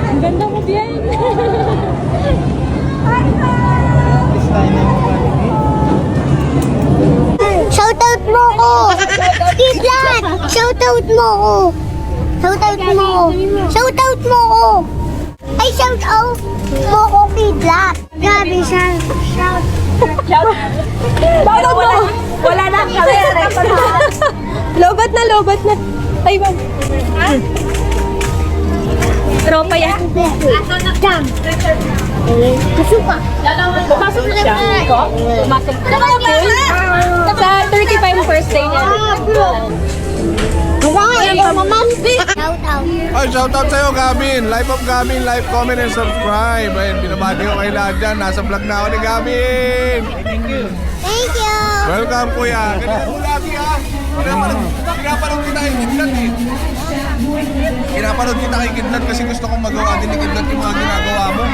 Ang ganda mo, Bien. Shoutout mo ko! Kidlat! Shoutout mo ko! Shoutout mo ko! Shoutout mo ko! Ay, shoutout mo ko, Kidlat! Grabe siya. Shout. Bakit mo? Wala na kami. Lobat na, lobat na. Ay, bang. Tropa yan. Jam. Kasuka. Pasok na siya. Pumasok. Sa 35 first day niya. Shoutout. Ay, shoutout sa'yo, Gavin. Life of Gavin, like, comment, and subscribe. Ayun, binabati ko kayo lahat dyan. Nasa vlog na ako ni Gavin. Thank you. Welcome, kuya. Ganyan mo lagi, ha? Pinapanood kita kay Kidlat, eh. Pinapanood kita kay Kidlat kasi gusto kong magawa din ni Kidlat yung mga ginagawa mo.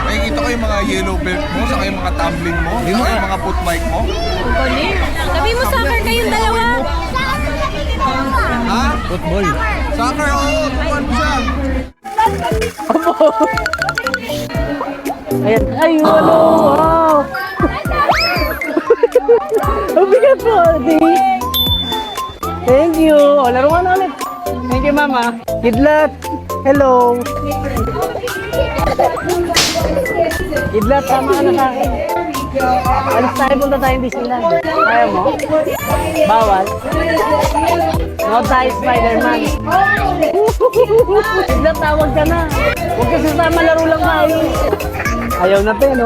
Nakikita ko yung mga yellow belt mo, saka yung mga tumbling mo, saka yung mga foot mic mo. Sabi mo soccer kayong dalawa. Ha? Football. Soccer, oo. Tuwan mo siya. Ayan. Ay, wala. Wow. Ang bigat po, di. Thank you. O, laruan na ulit. Thank you, Mama. Kidlat. Hello. Kidlat, tama ka na sa akin. Alis tayo, punta tayong Disneyland. Kaya mo? Bawal? No tayo, Spider-Man. Kidlat, tawag ka na. Huwag kasi tama, laro lang tayo. Ayaw na pe, no?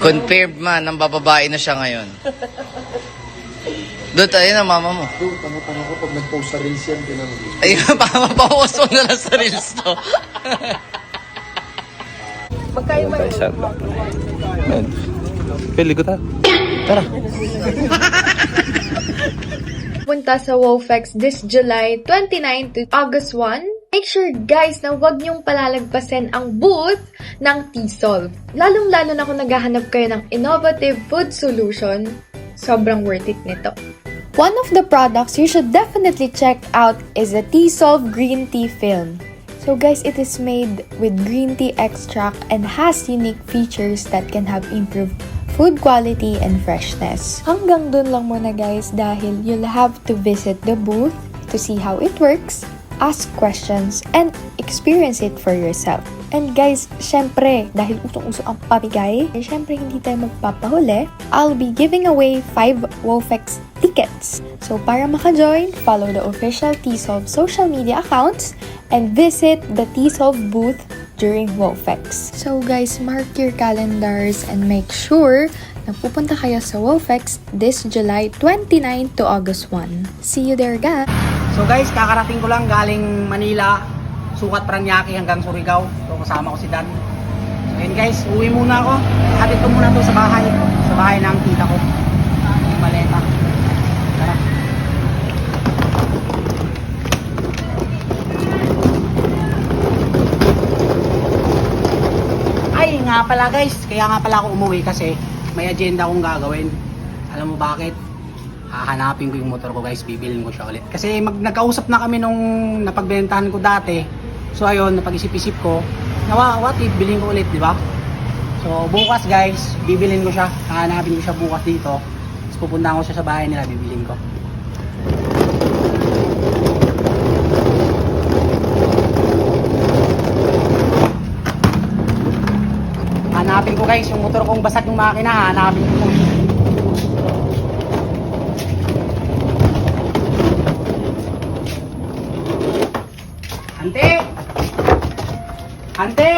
Confirmed man, ang bababae na siya ngayon. Doon, ayun ang mama mo. Doon, tama-tama ko pag nag-post sa reels yan, tinanong. Ayun, mapapawas mo na lang sa reels to. Pili ko ta. Tara. Punta sa WowFest this July 29 to August 1. Make sure guys na huwag niyong palalagpasin ang booth ng T-Solve. Lalong-lalo na kung naghahanap kayo ng innovative food solution, sobrang worth it nito. One of the products you should definitely check out is the T-Solve Green Tea Film. So guys, it is made with green tea extract and has unique features that can have improved food quality and freshness. Hanggang dun lang muna guys dahil you'll have to visit the booth to see how it works, ask questions, and experience it for yourself. And guys, syempre, dahil usong-uso ang pamigay, syempre hindi tayo magpapahuli, I'll be giving away 5 WowFest tickets. So para maka-join, follow the official T-Solve social media accounts and visit the T-Solve booth during WowFest. So guys, mark your calendars and make sure na pupunta kayo sa WowFest this July 29 to August 1. See you there guys! So guys, kakarating ko lang galing Manila, Sukat, Paranaque hanggang Surigao. So kasama ko si Dan. So yun guys, uwi muna ako. Hatid ko muna to sa bahay ng tita ko. Yung maleta. Tara. Ay nga pala guys, kaya nga pala ako umuwi kasi may agenda akong gagawin. Alam mo bakit? Hahanapin ko yung motor ko guys, bibilin ko siya ulit. Kasi nagkausap na kami nung napagbentahan ko dati. So ayun, napag-isip-isip ko, what if bilhin ko ulit, di ba? So bukas guys, bibilin ko siya. Hahanapin ko siya bukas dito. Tapos pupunta ko siya sa bahay nila, bibilin ko. Hanapin ko guys, yung motor kong basag ng makina, hanapin ko. Ante! Ante!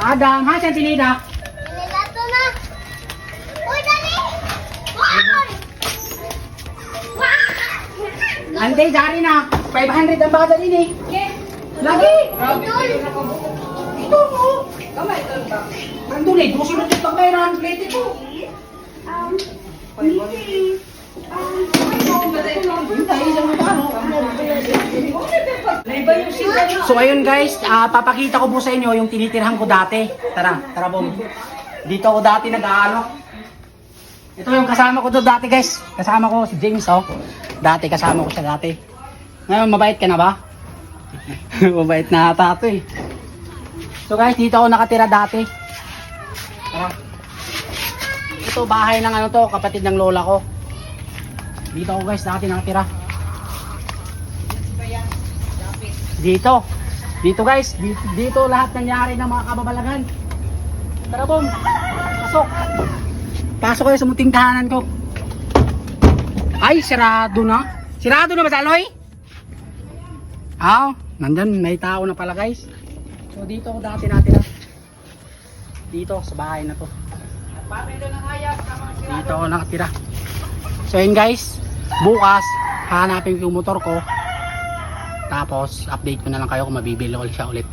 Adam, ha? Saan tinida? Niligato na. Uy, dali! Wow! Ante, dari na. 500 ang baka din eh. Lagi! Ito mo. Andun eh, susunod yung pagbayran. Plate ito. So ayun guys, papakita ko po sa inyo yung tinitirhan ko dati. Tara, tara po. Dito ako dati nag-aano. Ito yung kasama ko doon dati guys. Kasama ko si James oh. Dati kasama ko siya dati. Ngayon mabait ka na ba? Mabait na ata ito eh. So guys, dito ako nakatira dati. Tara. Ito bahay ng ano to, kapatid ng lola ko. Dito ako guys, dati nakatira. Dito. Dito guys, dito lahat nangyari ng mga kababalagan. Tara bom. Pasok. Pasok kayo sa munting tahanan ko. Ay, sirado na. Sirado na ba sa Aloy? Nandun, may tao na pala guys. So dito ako dati natira. Dito sa bahay na to. Dito ako nakatira. So yun guys, bukas hahanapin ko yung motor ko. Tapos update ko na lang kayo kung mabibili ulit siya ulit.